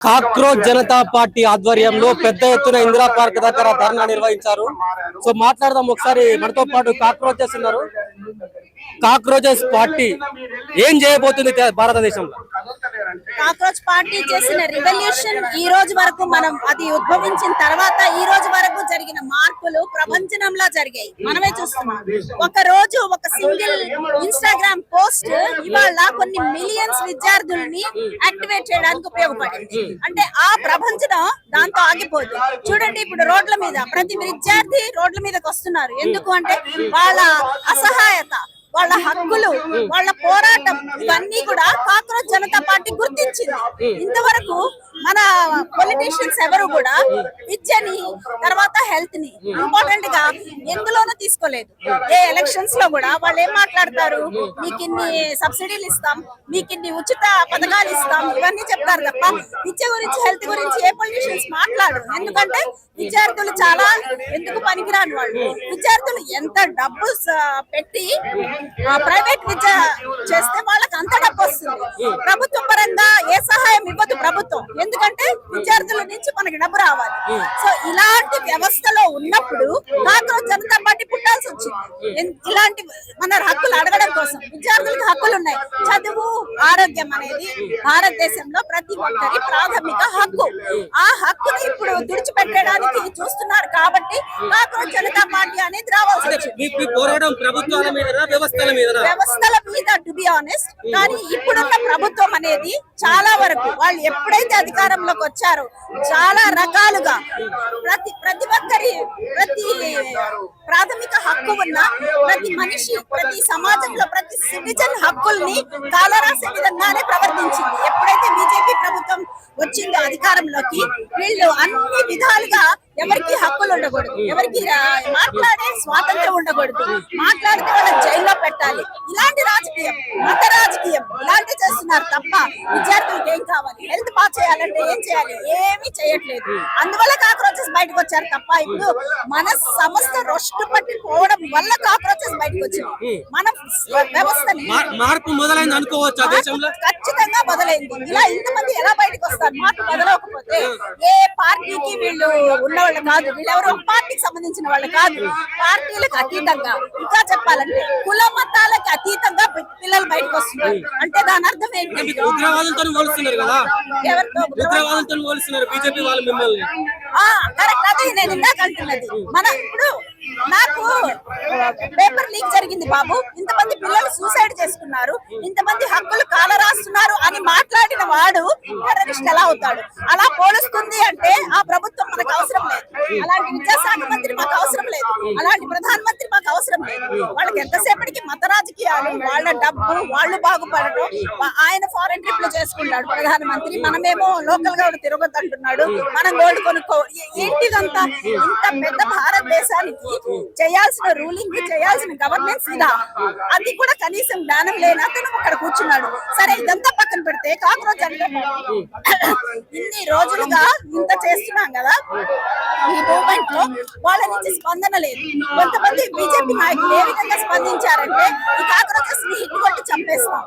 Cockroach Janata party ఆధ్వర్యంలో పెద్ద ఎత్తున ఇందిరా పార్క్ దగ్గర ధర్నా నిర్వహించారు. సో మాట్లాడదాం ఒకసారి. మనతో పాటు కాక్రోచెస్ ఉన్నారు. కాక్రోచెస్ పార్టీ ఏం చేయబోతుంది భారతదేశంలో? కాక్రోచ్ పార్టీ చేసిన రివల్యూషన్ ఈ రోజు వరకు మనం అది ఉద్భవించిన తర్వాత ఈ రోజు వరకు జరిగిన మార్పులు ప్రపంచంలో జరిగాయి. మనమే చూస్తున్నాం. ఒక రోజు ఒక సింగిల్ ఇన్స్టాగ్రామ్ పోస్ట్ ఇవాళ కొన్ని మిలియన్స్ విద్యార్థుల్ని యాక్టివేట్ చేయడానికి ఉపయోగపడింది. అంటే ఆ ప్రపంచం దాంతో ఆగిపోదు. చూడండి, ఇప్పుడు రోడ్ల మీద ప్రతి విద్యార్థి రోడ్ల మీదకి వస్తున్నారు. ఎందుకు అంటే వాళ్ళ అసహాయత, వాళ్ళ హక్కులు, వాళ్ళ పోరాటం ఇవన్నీ కూడా కాక్రోచ్ జనతా పార్టీ గుర్తించింది. ఇంతవరకు మన పొలిటీషియన్స్ ఎవరు కూడా విద్యని తర్వాత హెల్త్ ని ఇంపార్టెంట్ గా ఎందులోనూ తీసుకోలేదు. ఏ ఎలక్షన్స్ లో కూడా వాళ్ళు ఏం మాట్లాడతారు, మీకు ఇన్ని సబ్సిడీలు ఇస్తాం, మీకు ఇన్ని ఉచిత పథకాలు ఇస్తాం, ఇవన్నీ చెప్తారు తప్ప విద్య గురించి హెల్త్ గురించి ఏ పొలిటీషియన్స్ మాట్లాడరు. ఎందుకంటే విద్యార్థులు చాలా ఎందుకు పనికిరాని వాళ్ళు. విద్యార్థులు ఎంత డబ్బు పెట్టి ప్రైవేట్ విద్య చేస్తే వాళ్ళకి అంత డబ్బు వస్తుంది. ప్రభుత్వం పరంగా ఏ సహాయం ఇవ్వదు ప్రభుత్వం. ఎందుకంటే విద్యార్థుల నుంచి మనకి డబ్బు రావాలి. సో ఇలాంటి వ్యవస్థలో ఉన్నప్పుడు కాక్రోచ్ జనతా పార్టీ పుట్టాల్సి వచ్చింది. ఇలాంటి మన హక్కులు అడగడం కోసం. విద్యార్థులకు హక్కులు ఉన్నాయి. చదువు, ఆరోగ్యం అనేది భారతదేశంలో ప్రతి ఒక్కరి ప్రాథమిక హక్కు. ఆ హక్కుని ఇప్పుడు తుడిచిపెట్టడానికి చూస్తున్నారు. కాబట్టి కాక్రోచ్ జనతా పార్టీ అనేది రావాల్సి వచ్చింది. వ్యవస్థల మీద టు బి ఆనెస్ట్. కానీ ఇప్పుడున్న ప్రభుత్వం అనేది చాలా వరకు వాళ్ళు ఎప్పుడైతే అధికారంలోకి వచ్చారో చాలా రకాలుగా ప్రతి ఒక్కరి ప్రాథమిక హక్కు ఉన్న ప్రతి మనిషి, ప్రతి సమాజంలో ప్రతి సిటిజన్ హక్కుల్ని కాలరాసే విధంగానే ప్రవర్తించింది. ఎప్పుడైతే బీజేపీ ప్రభుత్వం వచ్చిందో అధికారంలోకి, వీళ్ళు అన్ని విధాలుగా ఎవరికి హక్కులు ఉండకూడదు, ఎవరికి మాట్లాడే స్వాతంత్రం ఉండకూడదు, మాట్లాడితే వాళ్ళకి జైల్లో పెట్టాలి. ఇలాంటి రాజకీయం, మత రాజకీయం ఇలాంటి చేస్తున్నారు తప్ప విద్యార్థులకు ఏం కావాలి, హెల్త్ బాగా చేయాలంటే ఏం చేయాలి, ఏమీ చేయట్లేదు. అందువల్ల కాక్రోచెస్ బయటకు వచ్చారు తప్ప ఇప్పుడు మన సంస్థ రొష్టు పట్టి పోవడం వల్ల కాక్రోచెస్ బయటకు వచ్చింది. మన వ్యవస్థని మార్పు మొదలైంది అనుకోవచ్చు. ఖచ్చితంగా మొదలైంది. ఇలా ఇంతమంది ఎలా బయటకు వస్తారు? మార్పు మొదలవకపోతే ఏ పార్టీకి వీళ్ళు ఉన్నవాళ్ళు కాదు. వీళ్ళెవరు ఒక పార్టీకి సంబంధించిన వాళ్ళు కాదు. పార్టీలకు అతీతంగా, ఇంకా చెప్పాలంటే కుల మతాలకు అతీతంగా పిల్లలు బయటకు వస్తున్నారు. అంటే దాని అర్థం ఏంటి? కరెక్ట్. అదే నేను ఇందాక అంటున్నది. మన ఇప్పుడు నాకు పేపర్ లీక్ జరిగింది బాబు, ఇంతమంది పిల్లలు సూసైడ్ చేసుకున్నారు, ఇంతమంది హక్కులు కాలరాస్తున్నారు అని మాట్లాడిన వాడు టెర్రరిస్ట్ ఎలా అవుతాడు? అలా పోలుస్తుంది అంటే ఆ ప్రభుత్వం మనకు అవసరం లేదు. అలాంటి విద్యాశాఖ మంత్రి మాకు అవసరం లేదు. అలాంటి ప్రధానమంత్రి మాకు అవసరం లేదు. వాళ్ళకి ఎంతసేపటికి మత రాజకీయాలు, వాళ్ళ డబ్బు, వాళ్ళు బాగుపడటం. ఆయన ఫారెన్ ట్రిప్లు చేసుకుంటాడు ప్రధానమంత్రి, మనమేమో లోకల్ గా తిరగొద్దు అంటున్నాడు. మనం గోల్డ్ కొనుక్కో. ఏంటిదంతా? ఇంత పెద్ద భారతదేశానికి చేయాల్సిన రూలింగ్, చేయాల్సిన గవర్నెన్స్ ఇదా? అది కూడా కనీసం జ్ఞానం లేని అతను అక్కడ కూర్చున్నాడు. సరే, ఇదంతా పక్కన పెడితే కాక్రోచ్ అంటే ఇన్ని రోజులుగా ఇంత చేస్తున్నాం కదా, ఈ మూవ్మెంట్ లో వాళ్ళ నుంచి స్పందన లేదు. కొంతమంది బీజేపీ నాయకులు ఏ విధంగా స్పందించారంటే ఈ కాక్రోచెస్ ని హిట్ కొట్టి చంపేస్తాం.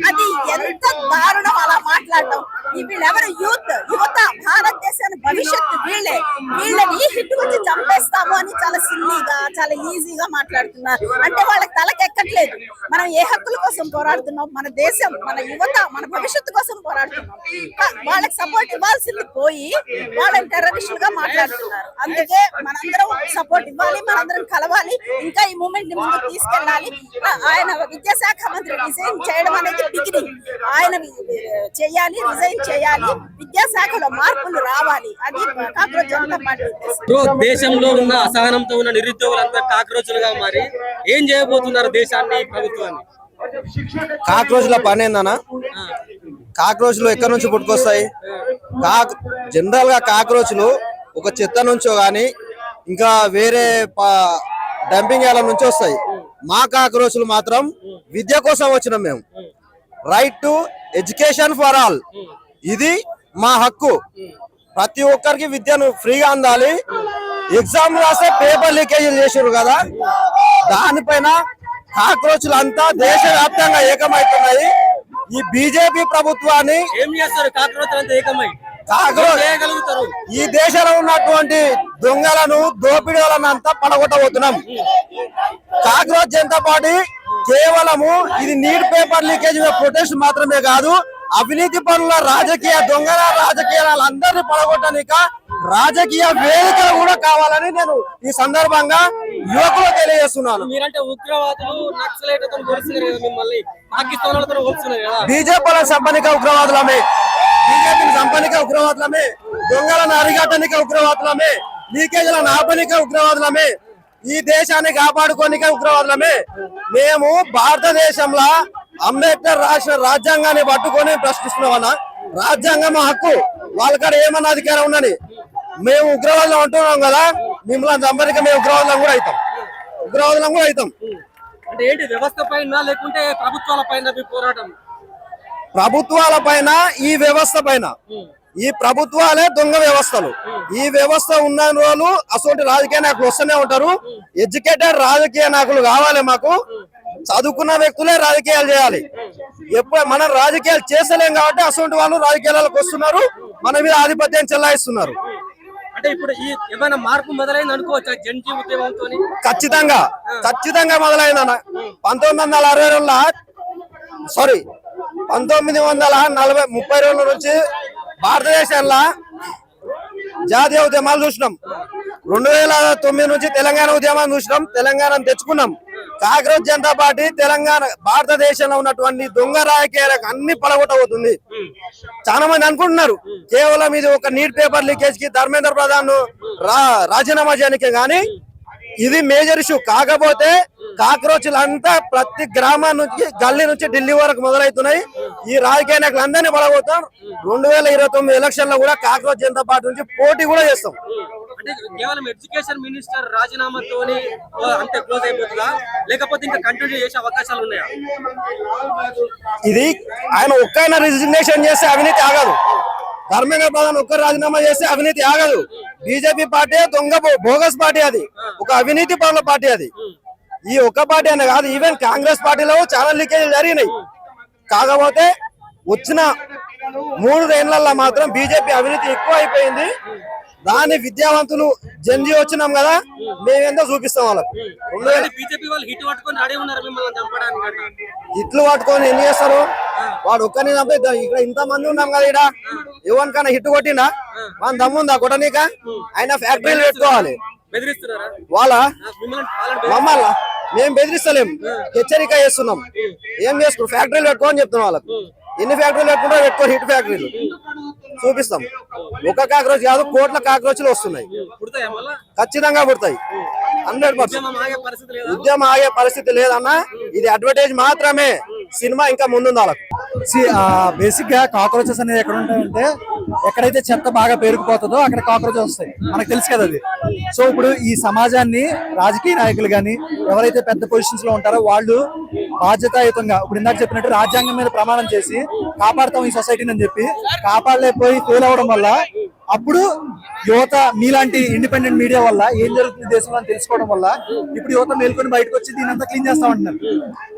అది ఎంత దారుణం అలా మాట్లాడటం. వీళ్ళెవరు? యువత, భారతదేశాన్ని భవిష్యత్తు వీళ్ళే. వీళ్ళని హిట్ కొట్టి చంపేస్తాము అని చాలా సిల్లీగా, చాలా ఈజీగా మాట్లాడుతున్నారు. అంటే వాళ్ళకి తలకెక్కట్లేదు. మనం ఏ హక్కుల కోసం పోరాడుతున్నాం? మన దేశం, మన యువత, మన భవిష్యత్తు కోసం పోరాడుతున్నాం. వాళ్ళకి సపోర్ట్ ఇవ్వాల్సింది పోయి వాళ్ళని టెర్రరిస్టులుగా మాట్లాడుతున్నారు. అందుకే మనందరం సపోర్ట్ ఇవ్వాలి, మనందరం కలవాలి, ఇంకా ఈ మూమెంట్ ని ముందుకు తీసుకెళ్ళాలి. ఆయన విద్యాశాఖ మంత్రి రిజైన్ చేయడం అనేది బిగినింగ్. ఆయన చేయాలి, రిజైన్ చేయాలి, విద్యాశాఖలో మార్పులు రావాలి. అది కాక్రోచ్ జనతా పార్టీ. దేశంలో ఉన్న అసహనంతో ఉన్న నిరుద్యోగులంతా కాక్రోచులుగా మారి ఏం చేయబోతున్నారు దేశాన్ని, ప్రభుత్వాన్ని? కాక్రోచ్ల పని ఏందన్నా? కాక్రోచ్లు ఎక్కడి నుంచి పుట్టుకొస్తాయి? జనరల్ గా కాక్రోచ్లు ఒక చెత్త నుంచో గాని ఇంకా వేరే డంపింగ్ యార్డ్ల నుంచి వస్తాయి. మా కాక్రోచ్లు మాత్రం విద్య కోసం వచ్చినాం మేము. Right to education for all, ఇది మా హక్కు. ప్రతి ఒక్కరికి విద్యను ఫ్రీగా అందాలి. ఎగ్జామ్ రాస్తే పేపర్ లీకేజీలు చేసారు కదా, దానిపైన కాక్రోచ్లు అంతా దేశవ్యాప్తంగా ఏకమవుతున్నాయి. ఈ బీజేపీ ప్రభుత్వాన్ని ఏం చేస్తారు? కాక్రోచ్లు అంతా ఏకమై కాక్రోచ్ చేయగలుగుతారు? ఈ దేశంలో ఉన్నటువంటి దొంగలను దోపిడీలను అంతా పడగొట్టబోతున్నాం. కాక్రోచ్ జనతా పార్టీ కేవలము ఇది నీట్ పేపర్ లీకేజ్ ప్రొటెస్ట్ మాత్రమే కాదు, అవినీతి పనుల రాజకీయ దొంగల రాజకీయాలందరినీ పడగొట్టనిక రాజకీయ వేదికలు కూడా కావాలని నేను ఈ సందర్భంగా యువకులు తెలియజేస్తున్నాను. మీరంటే ఉగ్రవాదులు నక్సలైట్లతో పోలుస్తున్నారు కదా, మిమ్మల్ని పాకిస్తాన్ వాళ్ళతో పోలుస్తున్నారు కదా. బీజేపీల సంపన్నిక ఉగ్రవాదులమే, బీజేపీని సంపన్నిక ఉగ్రవాదులమే, దొంగలను అరిగట్టనిక ఉగ్రవాదులమే, లీకేజీలను ఆపనిక ఉగ్రవాదులమే, ఈ దేశాన్ని కాపాడుకోనిక ఉగ్రవాదులమే. మేము భారతదేశంలో అంబేద్కర్ రాసిన రాజ్యాంగాన్ని పట్టుకొని ప్రశ్నిస్తున్నామన్నా. రాజ్యాంగం మా హక్కు, వాళ్ళకాడ ఏమన్నా అధికారం ఉన్నది. మేము ఉగ్రవాదులం అంటున్నాం కదా, మిమ్మల్ని సంపన్నిక మేము ఉగ్రవాదులం కూడా అవుతాం. అంటే ఏంటి, వ్యవస్థ పైన లేకుంటే ప్రభుత్వాల పైన మీ పోరాటం? ప్రభుత్వాల పైన, ఈ వ్యవస్థ పైన. ఈ ప్రభుత్వాలే దొంగ వ్యవస్థలు. ఈ వ్యవస్థ ఉన్న రోజులు అసలు రాజకీయ నాయకులు వస్తూనే ఉంటారు. ఎడ్యుకేటెడ్ రాజకీయ నాయకులు కావాలి మాకు. చదువుకున్న వ్యక్తులే రాజకీయాలు చేయాలి. ఎప్పుడు మనం రాజకీయాలు చేసలేం కాబట్టి అసలు వాళ్ళు రాజకీయాలకు వస్తున్నారు, మన మీద ఆధిపత్యం చెల్లాయిస్తున్నారు. అంటే ఇప్పుడు ఈ ఏమైనా మార్పు మొదలైంది అనుకోవచ్చా జన్జీ ఉద్యమంతో? ఖచ్చితంగా మొదలైందన్న. 1932 నుంచి భారతదేశంలో జాతీయ ఉద్యమాలు చూసినాం. 2009 నుంచి తెలంగాణ ఉద్యమాన్ని చూసినాం, తెలంగాణను తెచ్చుకున్నాం. కాక్రోచ్ జనతా పార్టీ తెలంగాణ భారతదేశంలో ఉన్నటువంటి దొంగ రాజకీయాలకు అన్ని పడగొట్టబోతుంది. చాలా మంది అనుకుంటున్నారు కేవలం ఇది ఒక నీట్ పేపర్ లీకేజ్ కి ధర్మేంద్ర ప్రధాన్ రాజీనామా చేయడానికి, కానీ ఇది మేజర్ ఇష్యూ. కాకపోతే కాక్రోచ్లు అంతా ప్రతి గ్రామం నుంచి గల్లీ నుంచి ఢిల్లీ వరకు మొదలవుతున్నాయి. ఈ రాజకీయ నాయకులు అందరినీ పడగొడతాం. 2029 ఎలక్షన్ లో కూడా కాక్రోచ్ జనతా పార్టీ నుంచి పోటీ కూడా చేస్తాం. అంటే కేవలం ఎడ్యుకేషన్ మినిస్టర్ రాజీనామాతోని అంతే క్లోజ్ అయిపోతుందా, లేకపోతే ఇంకా కంటిన్యూ చేసే అవకాశాలు ఉన్నాయా? ఇది ఆయన ఒక్కైనా రిజిగ్నేషన్ చేస్తే అవినీతి ఆగదు. ధర్మేంద్ర ప్రధాన్ ఒక్కరు రాజీనామా చేస్తే అవినీతి ఆగదు. బీజేపీ పార్టీ దొంగ బోగస్ పార్టీ, అది ఒక అవినీతి పరుల పార్టీ. అది ఈ ఒక్క పార్టీ అనే కాదు, ఈవెన్ కాంగ్రెస్ పార్టీలో చాలా లీకేజ్ జరిగినాయి. కాకపోతే వచ్చిన 3 ఏళ్లలో మాత్రం బీజేపీ అవినీతి ఎక్కువ అయిపోయింది. దాని విద్యావంతులు జంజీ వచ్చినాం కదా, మేమేందో చూపిస్తాం వాళ్ళకు. బీజేపీ వాళ్ళు హిట్ పట్టుకొని రెడీ ఉన్నారు మిమ్మల్ని చంపడానికి. హిట్లు పట్టుకొని ఏం చేస్తారు? వాడు ఒక్కరిని చంపే ఇక్కడ ఇంత మంది ఉన్నాం కదా, ఇక్కడ ఎవరికైనా హిట్ కొట్టినా మన దమ్ముందా కొట్టనీక? ఆయన ఫ్యాక్టరీలు పెట్టుకోవాలి. వాళ్ళ మమ్మల్ని మేము బెదిరిస్తలేం, హెచ్చరిక చేస్తున్నాం. ఏం చేసుకున్నాం? ఫ్యాక్టరీలు పెట్టుకోని చెప్తున్నాం వాళ్ళకు. ఎన్ని ఫ్యాక్టరీలు పెట్టుకుంటారో పెట్టుకో, హిట్ ఫ్యాక్టరీలు చూపిస్తాం. ఒక కాక్రోచ్ కాదు, కోట్ల కాక్రోచ్లు వస్తున్నాయి. ఖచ్చితంగా పుడతాయి. 100%. ఉద్యమం ఆగే పరిస్థితి లేదన్నా. ఇది అడ్వర్టైజ్ మాత్రమే, సినిమా ఇంకా ముందుంది వాళ్ళకు. బేసిక్ గా కాక్రోచెస్ అనేది ఎక్కడ ఉంటాయంటే, ఎక్కడైతే చెత్త బాగా పేరుకుపోతుందో అక్కడ కాక్రోచెస్ వస్తాయి. మనకు తెలుసు కదా అది. సో ఇప్పుడు ఈ సమాజాన్ని రాజకీయ నాయకులు కానీ ఎవరైతే పెద్ద పొజిషన్స్ లో ఉంటారో వాళ్ళు బాధ్యతాయుతంగా, ఇప్పుడు ఇందాక చెప్పినట్టు రాజ్యాంగం మీద ప్రమాణం చేసి కాపాడుతాం ఈ సొసైటీని అని చెప్పి కాపాడలేకపోయి ఫెయిల్ అవడం వల్ల, అప్పుడు యువత మీలాంటి ఇండిపెండెంట్ మీడియా వల్ల ఏం జరుగుతుంది దేశంలో అని తెలుసుకోవడం వల్ల ఇప్పుడు యువత మేల్కొని బయటకు వచ్చి దీని అంతా క్లీన్ చేస్తామంటున్నారు.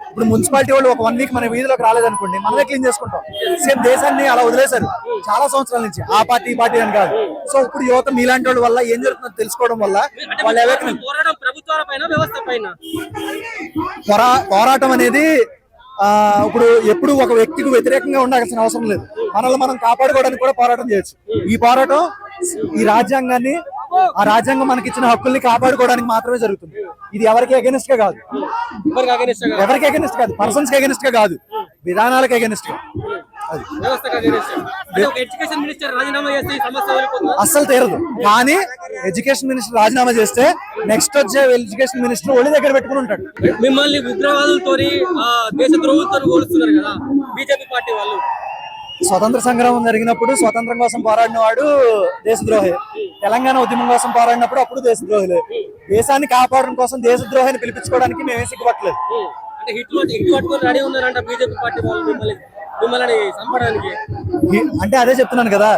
ఇప్పుడు మున్సిపాలిటీ వాళ్ళు ఒక 1 వీక్ మన వీధిలోకి రాలేదనుకోండి, మనమే క్లీన్ చేసుకుంటాం. సేమ్ దేశాన్ని అలా వదిలేశారు చాలా సంవత్సరాల నుంచి, ఆ పార్టీ ఈ పార్టీ అని కాదు. సో ఇప్పుడు యువత మీలాంటి వాళ్ళ వల్ల ఏం జరుగుతుందో తెలుసుకోవడం వల్ల వాళ్ళు పోరాటం అనేది ఇప్పుడు ఎప్పుడు ఒక వ్యక్తికి వ్యతిరేకంగా ఉండాల్సిన అవసరం లేదు. మనల్ని మనం కాపాడుకోవడానికి కూడా పోరాటం చేయొచ్చు. ఈ పోరాటం ఈ రాజ్యాంగాన్ని, ఆ రాజ్యాంగం మనకి ఇచ్చిన హక్కుల్ని కాపాడుకోవడానికి మాత్రమే జరుగుతుంది. ఇది ఎవరికి అగెనిస్ట్ గా కాదు, ఎవరికి అగెనిస్ట్ కాదు, పర్సన్స్ కి అగెనిస్ట్ గా కాదు, విధానాలకు అగెనిస్ట్ గా. అస్సలు తీరదు. కానీ ఎడ్యుకేషన్ మినిస్టర్ రాజీనామా చేస్తే నెక్స్ట్ వచ్చే ఎడ్యుకేషన్ మినిస్టర్ ఒళ్ళి దగ్గర పెట్టుకుని ఉంటాడు. మిమ్మల్ని ఉగ్రవాదులతో దేశ ద్రోహులతో పోలుస్తున్నారు కదా బీజేపీ పార్టీ వాళ్ళు. స్వతంత్ర సంగ్రామం జరిగినప్పుడు స్వతంత్రం కోసం పోరాడిన వాడు దేశద్రోహి. తెలంగాణ ఉద్యమం కోసం పోరాడినప్పుడు అప్పుడు దేశద్రోహులే. దేశాన్ని కాపాడడం కోసం దేశద్రోహాన్ని పిలిపించుకోవడానికి మేమే సిగ్గుపట్టలేదు. అంటే అదే చెప్తున్నాను కదా.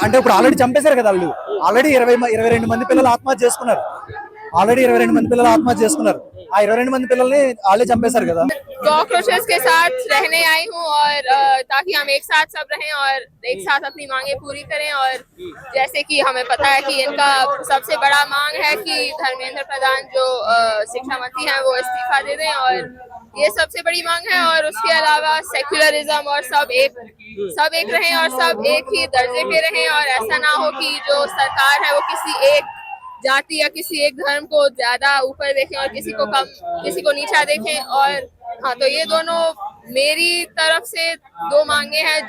అంటే ఇప్పుడు ఆల్రెడీ చంపేశారు కదా వాళ్ళు. ఆల్రెడీ 22 మంది పిల్లలు ఆత్మహత్య చేసుకున్నారు. ఆల్రెడీ 22 మంది పిల్లలు ఆత్మహత్య చేసుకున్నారు. ఆ 22 మంది పిల్లల్ని వాళ్ళే చంపేశారు కదా. कॉकरोचेस के साथ रहने आई हूँ और ताकि हम एक साथ सब रहें और एक साथ अपनी मांगे पूरी करें। और जैसे कि हमें पता है कि इनका सबसे बड़ा मांग है कि धर्मेंद्र प्रधान जो शिक्षा मंत्री हैं वो इस्तीफा दे दें, और ये सबसे बड़ी मांग है। और उसके अलावा सेक्युलरिज्म और सब एक रहें और सब एक ही दर्जे पे रहें, और ऐसा ना हो कि जो सरकार है वो किसी एक जाति या किसी एक धर्म को ज्यादा ऊपर देखें और किसी को कम, किसी को नीचा देखें। और हाँ, तो ये दोनों मेरी तरफ से दो मांगे हैं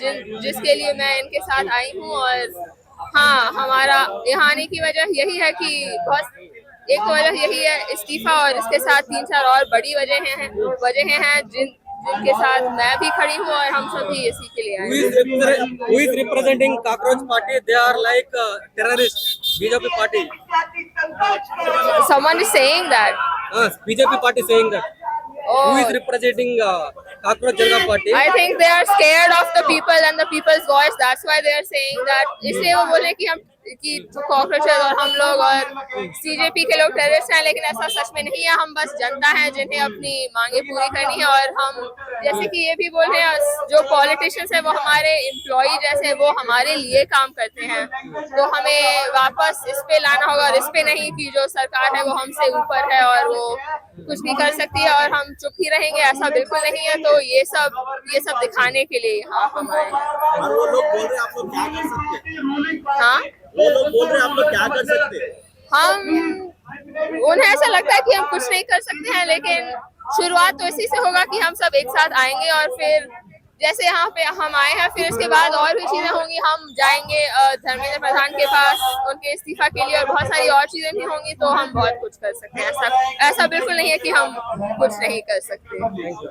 जिसके लिए मैं इनके साथ आई हूँ। और हाँ, हमारा यहाँ आने की वजह यही है कि एक तो वजह यही है इस्तीफा, और इसके साथ 3-4 और बड़ी वजहें हैं जिनके साथ मैं भी खड़ी हूँ और हम सभी इसी के लिए आए हैं। who is representing cockroach party? They are like terrorists. BJP party. Someone is saying that. BJP party saying that. Who Oh, is representing cockroach Janata party? I think they are scared of the people and the people's voice. That's why they are saying that. इसलिए वो बोले कि हम कि cockroaches और हम लोग और सीजेपी के लोग टेररिस्ट हैं, लेकिन ऐसा सच में नहीं है। हम बस जनता हैं जिन्हें अपनी मांगे पूरी करनी है। और हम जैसे कि ये भी बोल रहे हैं, जो पॉलिटिशियंस हैं वो हमारे एम्प्लॉय जैसे, वो हमारे लिए काम करते हैं, तो हमें वापस इस पे लाना होगा और इस पे नहीं कि जो सरकार है वो हमसे ऊपर है और वो कुछ भी कर सकती है और हम चुप ही रहेंगे, ऐसा बिल्कुल नहीं है। तो ये सब दिखाने के लिए यहाँ हम आए हैं। और वो लोग बोल रहे हैं आप लोग क्या कर सकते हैं? हाँ, वो लोग बोल रहे हैं आप लोग क्या कर सकते हैं? हम उन्हें ऐसा लगता है कि हम कुछ नहीं कर सकते हैं, लेकिन शुरुआत तो इसी से होगा कि हम सब एक साथ आएंगे और फिर जैसे यहाँ पे हम आए हैं, फिर इसके बाद और भी चीजें होंगी। हम जाएंगे धर्मेंद्र प्रधान के पास उनके इस्तीफा के लिए, और बहुत सारी और चीजें भी होंगी, तो हम बहुत कुछ कर सकते हैं। ऐसा बिल्कुल नहीं है कि हम कुछ नहीं कर सकते।